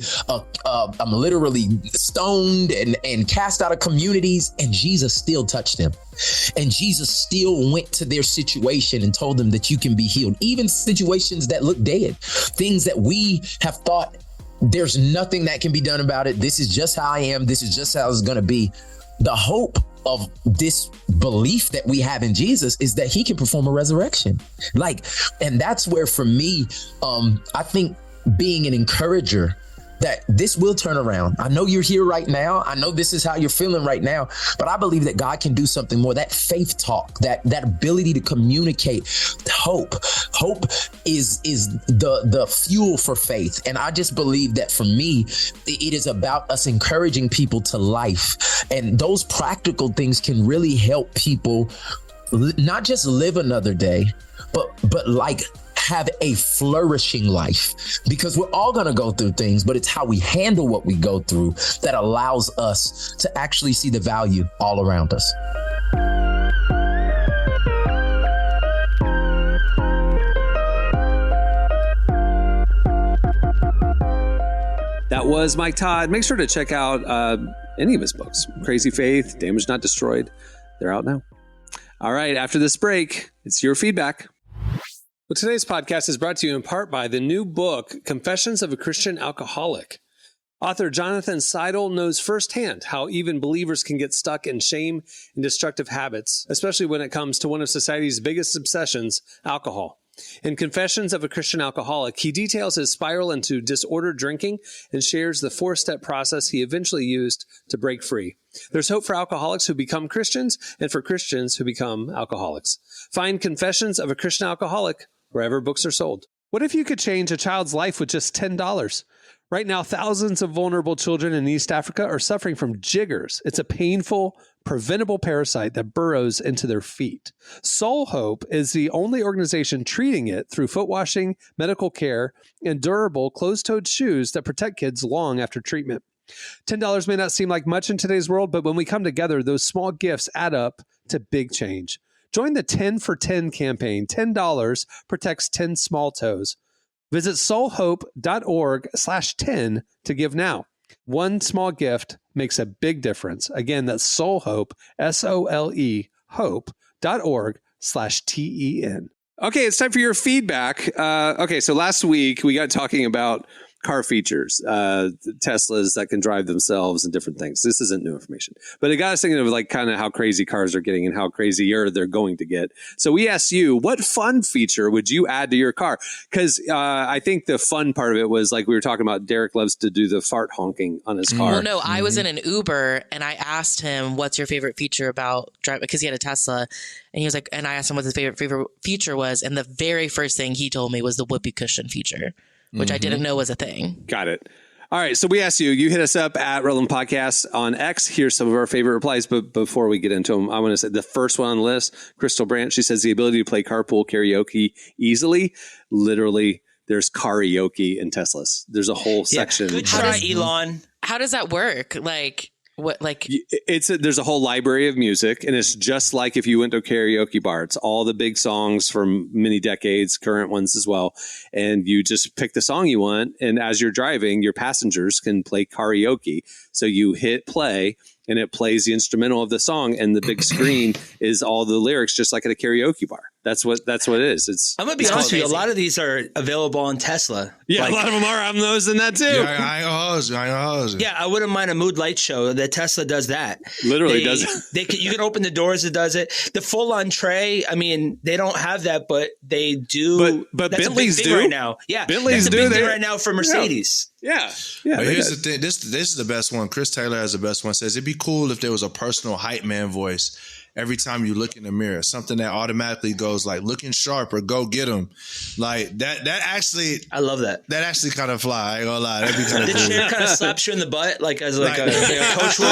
literally stoned and cast out of communities, and Jesus still touched them. And Jesus still went to their situation and told them that you can be healed. Even situations that look dead, things that we have thought there's nothing that can be done about it. This is just how I am. This is just how it's going to be. The hope of this belief that we have in Jesus is that he can perform a resurrection. And that's where, for me, I think being an encourager, that this will turn around. I know you're here right now. I know this is how you're feeling right now, but I believe that God can do something more. That faith talk, that ability to communicate hope. Hope is the fuel for faith. And I just believe that, for me, it is about us encouraging people to life. And those practical things can really help people not just live another day, but have a flourishing life, because we're all going to go through things, but it's how we handle what we go through that allows us to actually see the value all around us. That was Mike Todd. Make sure to check out any of his books. Crazy Faith, Damaged Not Destroyed. They're out now. All right, after this break, it's your feedback. Well, today's podcast is brought to you in part by the new book, Confessions of a Christian Alcoholic. Author Jonathan Seidel knows firsthand how even believers can get stuck in shame and destructive habits, especially when it comes to one of society's biggest obsessions, alcohol. In Confessions of a Christian Alcoholic, he details his spiral into disordered drinking and shares the 4-step process he eventually used to break free. There's hope for alcoholics who become Christians and for Christians who become alcoholics. Find Confessions of a Christian Alcoholic wherever books are sold. What if you could change a child's life with just $10? Right now, thousands of vulnerable children in East Africa are suffering from jiggers. It's a painful, preventable parasite that burrows into their feet. Soul Hope is the only organization treating it through foot washing, medical care, and durable closed-toed shoes that protect kids long after treatment. $10 may not seem like much in today's world, but when we come together, those small gifts add up to big change. Join the 10 for 10 campaign. $10 protects 10 small toes. Visit soulhope.org/10 to give now. One small gift makes a big difference. Again, that's soulhope, SOLE, hope.org/TEN. Okay, it's time for your feedback. So last week we got talking about car features, Teslas that can drive themselves and different things. This isn't new information, but it got us thinking of like kind of how crazy cars are getting and how crazier they're going to get. So we asked you, what fun feature would you add to your car? Because I think the fun part of it was like we were talking about. Derek loves to do the fart honking on his car. Well, no, I was in an Uber and I asked him, "What's your favorite feature about driving?" Because he had a Tesla, and he was like, and I asked him what his favorite feature was, and the very first thing he told me was the whoopee cushion feature, which I didn't know was a thing. Got it. All right. So we asked you, you hit us up at Relevant Podcast on X. Here's some of our favorite replies. But before we get into them, I want to say the first one on the list, Crystal Brandt, she says the ability to play carpool karaoke easily. Literally, there's karaoke in Teslas. There's a whole section. Good try, Elon. How does that work? Like, what? Like, there's a whole library of music, and it's just like if you went to a karaoke bar. It's all the big songs from many decades, current ones as well. And you just pick the song you want, and as you're driving, your passengers can play karaoke. So you hit play, and it plays the instrumental of the song, and the big screen is all the lyrics, just like at a karaoke bar. That's what it is. I'm gonna be honest with you. A lot of these are available on Tesla. Yeah, like, a lot of them are. I'm those in that too. Yeah, I ain't gonna hose. Yeah, I wouldn't mind a mood light show. The Tesla does that. Literally does it. You can open the doors. It does it. The full on tray. I mean, they don't have that, but they do. But that's Bentleys a big thing do right now. Yeah, Bentleys that's a do. big thing right now for Mercedes. Yeah. But here's the thing. This is the best one. Chris Taylor has the best one. Says it'd be cool if there was a personal hype man voice every time you look in the mirror, something that automatically goes like looking sharp or go get him. Like that actually, I love that. That actually kind of fly. I ain't gonna lie. That'd be kind of The cool. chair kind of slaps you in the butt, like as like a coach would.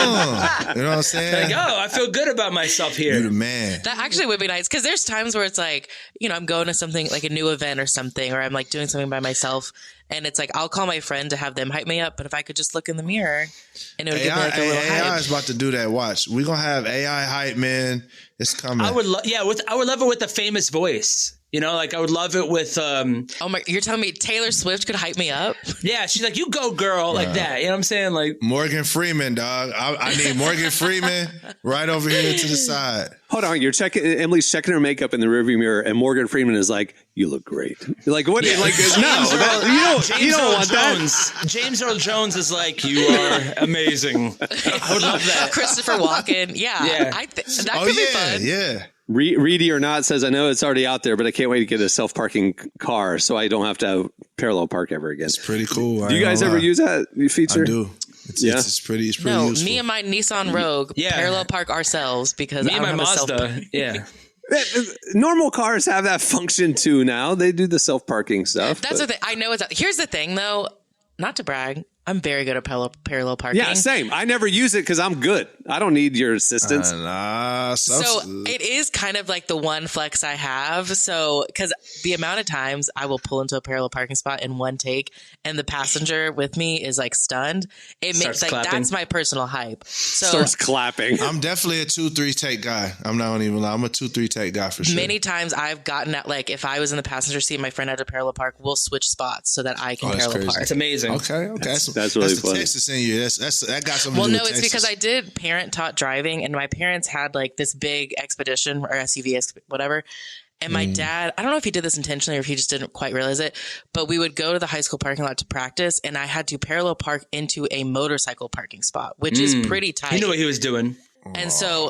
You know what I'm saying? Like, oh, I feel good about myself here. You the man. that actually would be nice, because there's times where it's like, I'm going to something like a new event or something, or I'm like doing something by myself, and it's like I'll call my friend to have them hype me up. But if I could just look in the mirror, and it would give me like a little AI hype. is about to do that. Watch, we're gonna have AI hype man. It's coming. I would love it with a famous voice. Like I would love it with. Oh my! You're telling me Taylor Swift could hype me up? Yeah, she's like, "You go, girl," like that. You know what I'm saying? Like Morgan Freeman, dog. I need Morgan Freeman right over here to the side. Hold on, Emily's checking her makeup in the rearview mirror, and Morgan Freeman is like, "You look great." You're like, what? Yeah. Like, you don't want that. James Earl Jones is like, "You are amazing." I would love that. Christopher Walken. Yeah. That could be fun. Yeah. Reedy or not says, I know it's already out there, but I can't wait to get a self-parking car so I don't have to have parallel park ever again. It's pretty cool. Do you guys ever use that feature? I do. It's pretty No, useful. me and my Nissan Rogue parallel park ourselves because Me I and don't my have a Mazda. Yeah. Normal cars have that function too now. They do the self-parking stuff. That's the thing. I know here's the thing though, not to brag, I'm very good at parallel parking. Yeah, same. I never use it because I'm good. I don't need your assistance. So it is kind of like the one flex I have. So, because the amount of times I will pull into a parallel parking spot in one take and the passenger with me is like stunned, it makes like clapping. That's my personal hype. So starts clapping. I'm definitely a 2-3 take guy. I'm not even lie. I'm a 2-3 take guy for sure. Many times I've gotten at like if I was in the passenger seat, my friend had to parallel park, we'll switch spots so that I can parallel park. That's amazing. Okay. That's really funny. Texas in you. That got something to do with Well, no, it's Texas. because I did parent-taught driving, and my parents had like this big expedition or SUV, whatever. And my dad, I don't know if he did this intentionally or if he just didn't quite realize it, but we would go to the high school parking lot to practice, and I had to parallel park into a motorcycle parking spot, which is pretty tight. He knew what he was doing. And so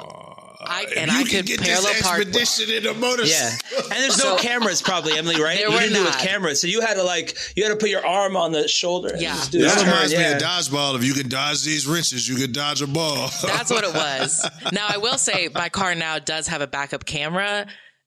I could get parallel this park. expedition in a motorcycle. Yeah, and there's no cameras probably, Emily, right? There you were didn't do it with not. cameras, so you had to put your arm on the shoulder. And Yeah. just do That this reminds turn. me of dodgeball. If you can dodge these wrenches, you can dodge a ball. That's what it was. Now, I will say my car now does have a backup camera.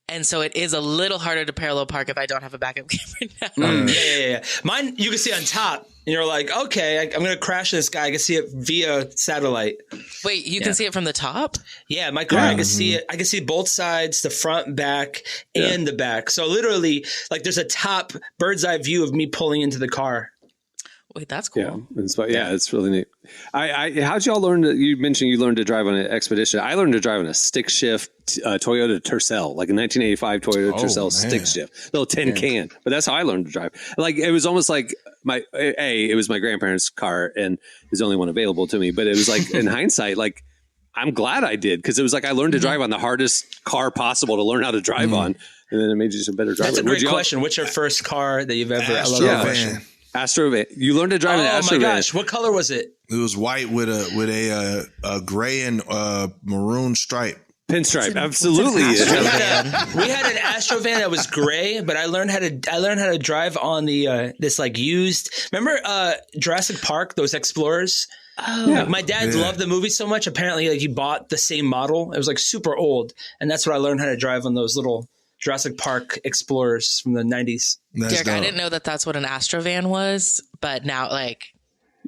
And so it is a little harder to parallel park if I don't have a backup camera now. Yeah. Mine, you can see on top, and you're like, okay, I'm going to crash this guy. I can see it via satellite. Wait, you can see it from the top? Yeah, my car, I can see it. I can see both sides, the front, back, and the back. So literally, like, there's a top bird's eye view of me pulling into the car. Wait, that's cool. Yeah, it's really neat. How'd y'all learn you mentioned you learned to drive on an Expedition. I learned to drive on a stick shift Toyota Tercel, like a 1985 Toyota Tercel stick shift, little tin can. But that's how I learned to drive. Like, it was almost like it was my grandparents' car and it was the only one available to me. But it was like, in hindsight, like, I'm glad I did, because it was like I learned to drive on the hardest car possible to learn how to drive on. And then it made you just a better driver. That's a great question. What's your first car that you've ever? I love that question. Astro van. You learned to drive an Astro my van. gosh. What color was it? It was white with a gray and maroon stripe. Pinstripe, absolutely. We had an Astro van that was gray, but I learned how to drive on the this like used. Remember Jurassic Park? Those Explorers. Oh, yeah. My dad loved the movie so much. Apparently, like he bought the same model. It was like super old, and that's what I learned how to drive on those little Jurassic Park Explorers from the 90s. Derek, I didn't know that that's what an Astro van was, but now like.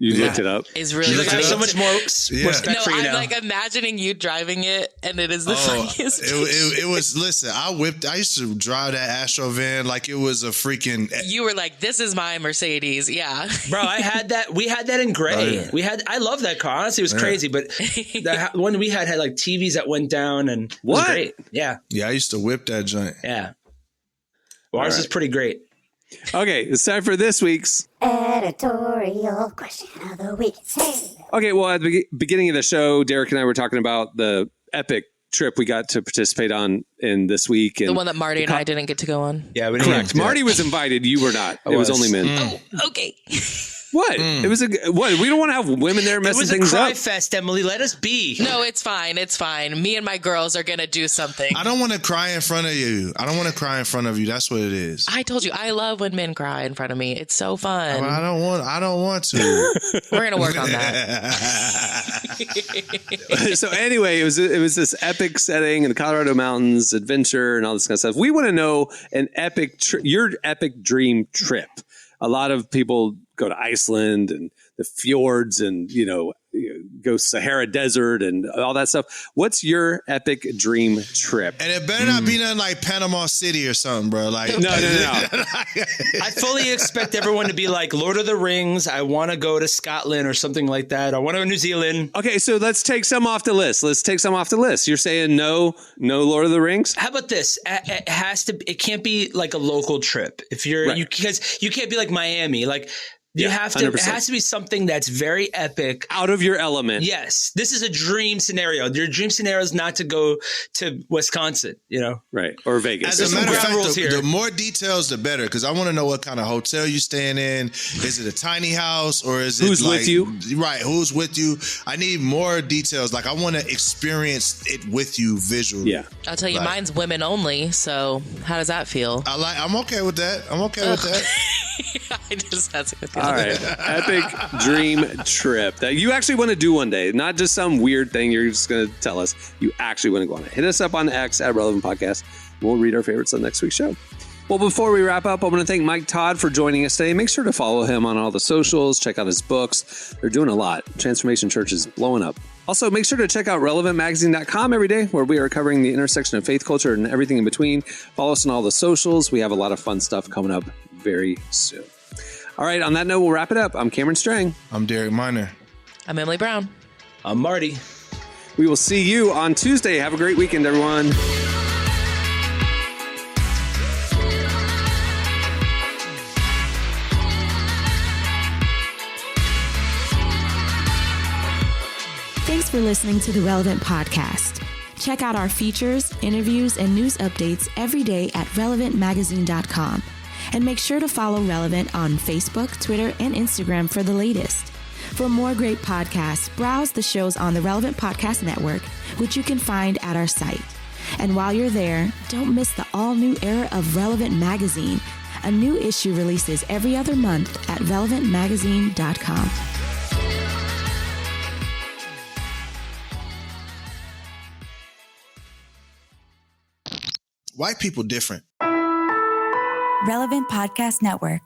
You looked it up. Is really I have so much more respect for you now. I'm like imagining you driving it, and it is the funniest. It was. Listen, I used to drive that Astro van like it was a freaking. You were like, "This is my Mercedes." Yeah, bro. I had that. We had that in gray. Oh, yeah. I love that car. Honestly, it was crazy. But the one we had like TVs that went down, and it was great. Yeah. Yeah, I used to whip that joint. Yeah. Well, ours is pretty great. Okay, it's time for this week's editorial question of the week. Okay, well, at the beginning of the show, Derek and I were talking about the epic trip we got to participate on in this week. And the one that Marty and I didn't get to go on. Yeah, correct. Marty was invited. You were not. It was only men. Oh, okay. What? It was what? We don't want to have women there messing things up. It was a cry fest, Emily. Let us be. No, it's fine. It's fine. Me and my girls are going to do something. I don't want to cry in front of you. That's what it is. I told you, I love when men cry in front of me. It's so fun. Well, I don't want to. We're going to work on that. So anyway, it was this epic setting in the Colorado mountains, adventure and all this kind of stuff. We want to know your epic dream trip. A lot of people go to Iceland and the fjords and, go Sahara Desert and all that stuff. What's your epic dream trip? And it better not be nothing like Panama City or something, bro. Like No. I fully expect everyone to be like Lord of the Rings. I want to go to Scotland or something like that. I want to go to New Zealand. Okay, so let's take some off the list. You're saying no Lord of the Rings? How about this? It can't be like a local trip. If because you can't be like Miami. Like you have to. 100%. It has to be something that's very epic, out of your element. Yes, this is a dream scenario. Your dream scenario is not to go to Wisconsin, right, or Vegas. As a matter of fact, the more details, the better, because I want to know what kind of hotel you're staying in. Is it a tiny house or is it who's with you? Right, who's with you? I need more details. Like I want to experience it with you visually. Yeah, I'll tell you, mine's women only. So how does that feel? I'm okay with that. That's a good feeling. All right. Epic dream trip that you actually want to do one day, not just some weird thing you're just going to tell us. You actually want to go on it. Hit us up on X at Relevant Podcast. We'll read our favorites on next week's show. Well, before we wrap up, I want to thank Mike Todd for joining us today. Make sure to follow him on all the socials. Check out his books. They're doing a lot. Transformation Church is blowing up. Also, make sure to check out relevantmagazine.com every day, where we are covering the intersection of faith, culture, and everything in between. Follow us on all the socials. We have a lot of fun stuff coming up very soon. All right, on that note, we'll wrap it up. I'm Cameron Strang. I'm Derek Miner. I'm Emily Brown. I'm Marty. We will see you on Tuesday. Have a great weekend, everyone. Thanks for listening to the Relevant Podcast. Check out our features, interviews, and news updates every day at relevantmagazine.com. And make sure to follow Relevant on Facebook, Twitter, and Instagram for the latest. For more great podcasts, browse the shows on the Relevant Podcast Network, which you can find at our site. And while you're there, don't miss the all-new era of Relevant Magazine. A new issue releases every other month at relevantmagazine.com. White people different. Relevant Podcast Network.